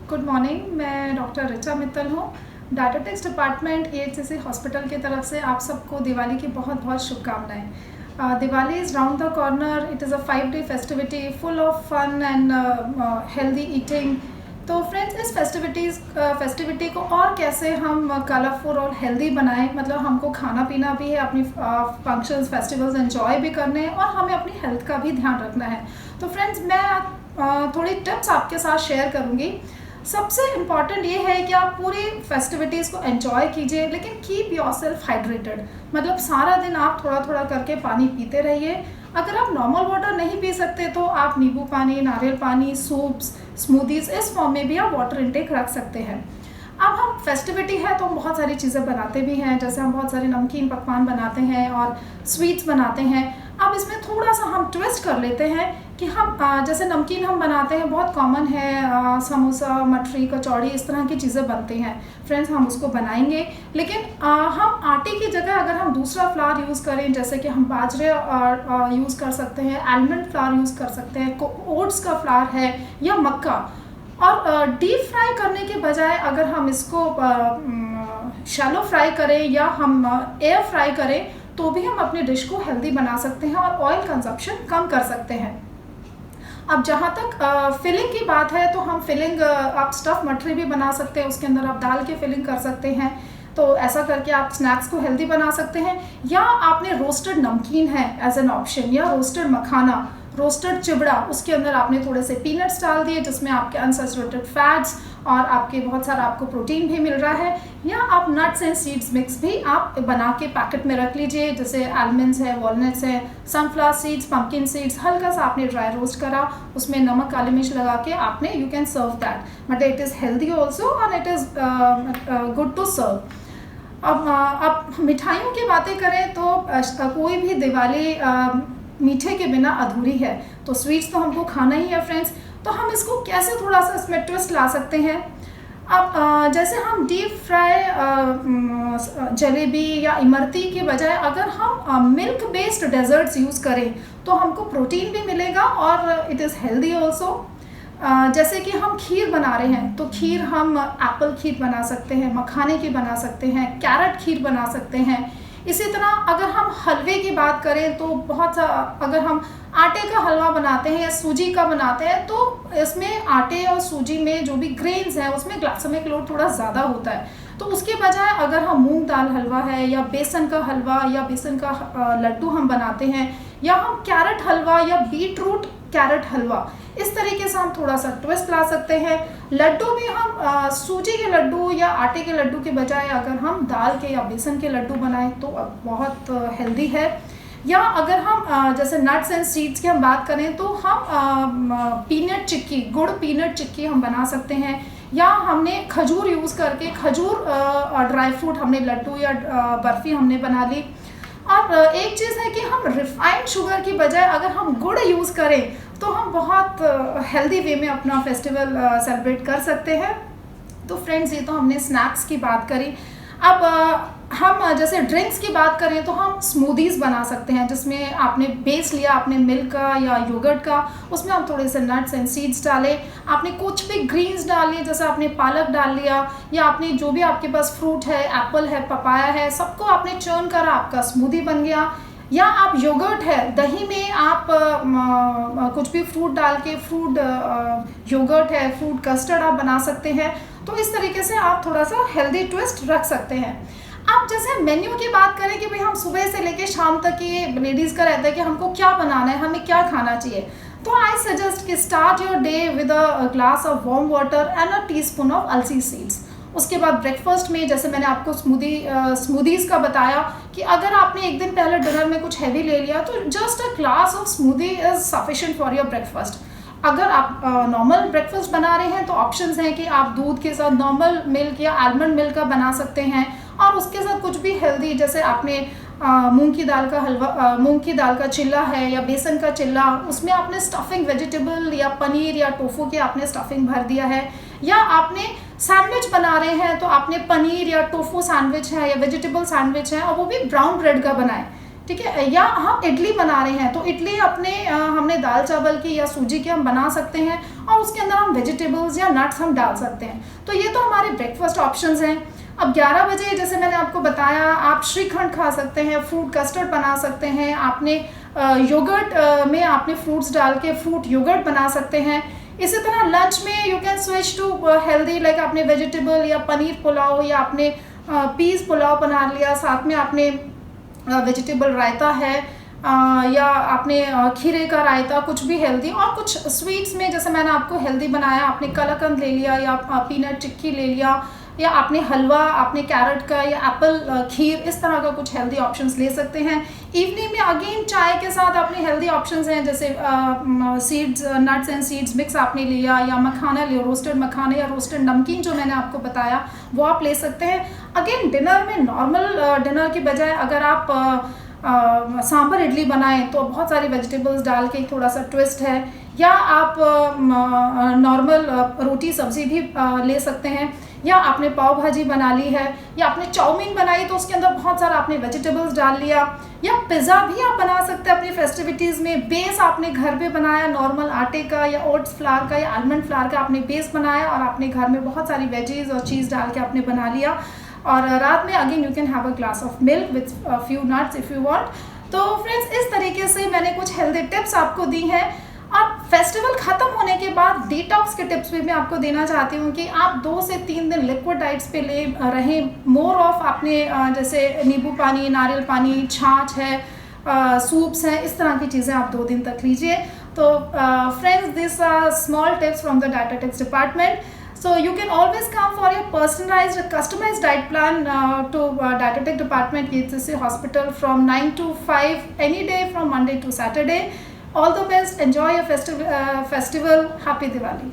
Good morning. मैं doctor Richa Mittal हूँ। Diabetics department एएचसीसी hospital की तरफ से आप सबको दिवाली की बहुत बहुत शुभकामनाएं। Diwali is round the corner. It is a 5-day festivity full of fun and healthy eating. तो फ्रेंड्स, इस फेस्टिविटी को और कैसे हम कलरफुल और हेल्दी बनाएं, मतलब हमको खाना पीना भी है, अपनी फंक्शंस फेस्टिवल्स एंजॉय भी करने हैं और हमें अपनी हेल्थ का भी ध्यान रखना है। तो फ्रेंड्स, मैं थोड़ी टिप्स आपके साथ शेयर करूँगी। सबसे इम्पॉर्टेंट ये है कि आप पूरी फेस्टिविटीज़ को एंजॉय कीजिए, लेकिन कीप योरसेल्फ हाइड्रेटेड। मतलब सारा दिन आप थोड़ा थोड़ा करके पानी पीते रहिए। अगर आप नॉर्मल वाटर नहीं पी सकते तो आप नींबू पानी, नारियल पानी, सूप्स, स्मूदीज़, इस फॉर्म में भी आप वाटर इनटेक रख सकते हैं। अब हम फेस्टिविटी है तो हम बहुत सारी चीज़ें बनाते भी हैं, जैसे हम बहुत सारे नमकीन पकवान बनाते हैं और स्वीट्स बनाते हैं। अब इसमें थोड़ा सा हम ट्विस्ट कर लेते हैं कि हम जैसे नमकीन हम बनाते हैं, बहुत कॉमन है, समोसा, मठरी, कचौड़ी, इस तरह की चीज़ें बनती हैं। फ्रेंड्स, हम उसको बनाएंगे, लेकिन हम आटे की जगह अगर हम दूसरा फ्लावर यूज़ करें, जैसे कि हम बाजरे यूज़ कर सकते हैं, आलमंड फ्लावर यूज़ कर सकते हैं, ओट्स का फ्लावर है या मक्का, और डीप फ्राई करने के बजाय अगर हम इसको शैलो फ्राई करें या हम एयर फ्राई करें तो भी हम अपनी डिश को हेल्दी बना सकते हैं और ऑयल कंजप्शन कम कर सकते हैं। अब जहाँ तक फिलिंग की बात है तो हम फिलिंग, आप स्टफ़ मठरी भी बना सकते हैं, उसके अंदर आप डाल के फिलिंग कर सकते हैं। तो ऐसा करके आप स्नैक्स को हेल्दी बना सकते हैं। या आपने रोस्टेड नमकीन है एज एन ऑप्शन, या रोस्टेड मखाना, रोस्टेड चिबड़ा, उसके अंदर आपने थोड़े से पीनट्स डाल दिए जिसमें आपके अनसैचुरेटेड फैट्स और आपके बहुत सारा आपको प्रोटीन भी मिल रहा है। या आप नट्स एंड सीड्स मिक्स भी आप बना के पैकेट में रख लीजिए, जैसे आलमंड्स है, वॉलनट्स है, सनफ्लावर सीड्स, पंपकिन सीड्स, हल्का सा आपने ड्राई रोस्ट करा, उसमें नमक, काली मिर्च लगा के आपने, you can serve that, but it is healthy also और it is good to serve. अब मिठाइयों की बातें करें तो कोई भी दिवाली मीठे के बिना अधूरी है। तो स्वीट्स तो हमको खाना ही है फ्रेंड्स। तो हम इसको कैसे थोड़ा सा इसमें ट्विस्ट ला सकते हैं। अब जैसे हम डीप फ्राई जलेबी या इमरती के बजाय अगर हम मिल्क बेस्ड डेजर्ट्स यूज़ करें तो हमको प्रोटीन भी मिलेगा और इट इज़ हेल्दी ऑल्सो। जैसे कि हम खीर बना रहे हैं तो खीर हम एप्पल खीर बना सकते हैं, मखाने की बना सकते हैं, कैरेट खीर बना सकते हैं। इसी तरह अगर हम हलवे की बात करें तो बहुत सा, अगर हम आटे का हलवा बनाते हैं या सूजी का बनाते हैं तो इसमें आटे और सूजी में जो भी ग्रेन्स हैं उसमें ग्लाइसेमिक लोड थोड़ा ज़्यादा होता है। तो उसके बजाय अगर हम मूंग दाल हलवा है या बेसन का हलवा या बेसन का लड्डू हम बनाते हैं, या हम कैरेट हलवा या बीट रूट कैरेट हलवा, इस तरीके से हम थोड़ा सा ट्विस्ट ला सकते हैं। लड्डू भी हम सूजी के लड्डू या आटे के लड्डू के बजाय अगर हम दाल के या बेसन के लड्डू बनाएं तो बहुत हेल्दी है। या अगर हम जैसे नट्स एंड सीड्स की हम बात करें तो हम पीनट चिक्की, गुड़ पीनट चिक्की हम बना सकते हैं। या हमने खजूर यूज़ करके खजूर ड्राई फ्रूट हमने लड्डू या बर्फ़ी हमने बना ली। और एक चीज़ है कि हम रिफाइंड शुगर की बजाय अगर हम गुड़ यूज़ करें तो हम बहुत हेल्दी वे में अपना फेस्टिवल सेलिब्रेट कर सकते हैं। तो फ्रेंड्स, ये तो हमने स्नैक्स की बात करी। अब हम जैसे ड्रिंक्स की बात करें तो हम स्मूदीज़ बना सकते हैं, जिसमें आपने बेस लिया आपने मिल्क का या योगर्ट का, उसमें हम थोड़े से नट्स एंड सीड्स डालें, आपने कुछ भी ग्रीन्स डाल लिए, जैसे आपने पालक डाल लिया या आपने जो भी आपके पास फ्रूट है, एप्पल है, पपाया है, सबको आपने चर्न करा, आपका स्मूदी बन गया। या आप योगर्ट है, दही में आप कुछ भी फ्रूट डाल के फ्रूट योगर्ट है, फ्रूट कस्टर्ड आप बना सकते हैं। तो इस तरीके से आप थोड़ा सा हेल्दी ट्विस्ट रख सकते हैं। अब जैसे मेन्यू की बात करें कि भाई हम सुबह से लेकर शाम तक, ये लेडीज़ का रहता है कि हमको क्या बनाना है, हमें क्या खाना चाहिए। तो आई सजेस्ट कि start your day with a glass of warm water and a teaspoon of अलसी सीड्स। उसके बाद ब्रेकफास्ट में जैसे मैंने आपको स्मूदीज़ का बताया कि अगर आपने एक दिन पहले डिनर में कुछ हैवी ले लिया तो just a glass of smoothie is sufficient for your breakfast. अगर आप नॉर्मल ब्रेकफास्ट बना रहे हैं तो ऑप्शंस हैं कि आप दूध के साथ नॉर्मल मिल्क या आलमंड मिल्क का बना सकते हैं, और उसके साथ कुछ भी हेल्दी, जैसे आपने मूंग की दाल का हलवा, मूंग की दाल का चिल्ला है या बेसन का चिल्ला, उसमें आपने स्टफिंग वेजिटेबल या पनीर या टोफू के आपने स्टफिंग भर दिया है। या आपने सैंडविच बना रहे हैं तो आपने पनीर या टोफू सैंडविच है या वेजिटेबल सैंडविच है और वो भी ब्राउन ब्रेड का बनाएं, ठीक है। या हम इडली बना रहे हैं तो इडली अपने हमने दाल चावल की या सूजी की हम बना सकते हैं और उसके अंदर हम वेजिटेबल्स या नट्स हम डाल सकते हैं। तो ये तो हमारे ब्रेकफास्ट ऑप्शंस हैं। अब 11 बजे जैसे मैंने आपको बताया, आप श्रीखंड खा सकते हैं, फ्रूट कस्टर्ड बना सकते हैं, आपने योगर्ट में आपने फ्रूट्स डाल के फ्रूट योगर्ट बना सकते हैं। इसी तरह लंच में you can switch to healthy, like आपने वेजिटेबल या पनीर पुलाव या आपने पीस पुलाव बना लिया, साथ में आपने वेजिटेबल रायता है या आपने खीरे का रायता, कुछ भी हेल्दी। और कुछ स्वीट्स में जैसे मैंने आपको हेल्दी बनाया, आपने कलाकंद ले लिया या पीनट चिक्की ले लिया, या आपने हलवा, आपने कैरेट का या एप्पल खीर, इस तरह का कुछ हेल्दी ऑप्शंस ले सकते हैं। इवनिंग में अगेन चाय के साथ आपने हेल्दी ऑप्शंस हैं, जैसे seeds, nuts and seeds mix आपने लिया, या मखाना लिया, रोस्टेड मखाना या रोस्टेड नमकीन जो मैंने आपको बताया वो आप ले सकते हैं। अगेन डिनर में नॉर्मल डिनर की बजाय अगर आप सांभर इडली बनाएं तो बहुत सारी वेजिटेबल्स डाल के थोड़ा सा ट्विस्ट है, या आप नॉर्मल रोटी सब्जी भी ले सकते हैं, या आपने पाव भाजी बना ली है, या आपने चाउमीन बनाई तो उसके अंदर बहुत सारा आपने वेजिटेबल्स डाल लिया, या पिज़्ज़ा भी आप बना सकते हैं अपनी फेस्टिविटीज़ में। बेस आपने घर पे बनाया नॉर्मल आटे का या ओट्स फ्लावर का या आलमंड फ्लावर का आपने बेस बनाया, और आपने घर में बहुत सारी वेजीज और चीज़ डाल के आपने बना लिया। और रात में again you can have a glass of milk with few nuts if you want. तो फ्रेंड्स, इस तरीके से मैंने कुछ हेल्दी टिप्स आपको दी हैं। और फेस्टिवल ख़त्म होने के बाद डिटॉक्स के टिप्स भी मैं आपको देना चाहती हूँ कि आप 2 से 3 दिन लिक्विड डाइट्स पे ले रहें। मोर ऑफ आपने जैसे नींबू पानी, नारियल पानी, छाछ है, सूप्स हैं, इस तरह की चीज़ें आप 2 दिन तक लीजिए। तो friends, this are small tips from the dietetics department. So you can always come for your personalized, customized diet plan to Dietetic Department, EHCC Hospital from 9 to 5 any day from Monday to Saturday. All the best. Enjoy your festival. Happy Diwali.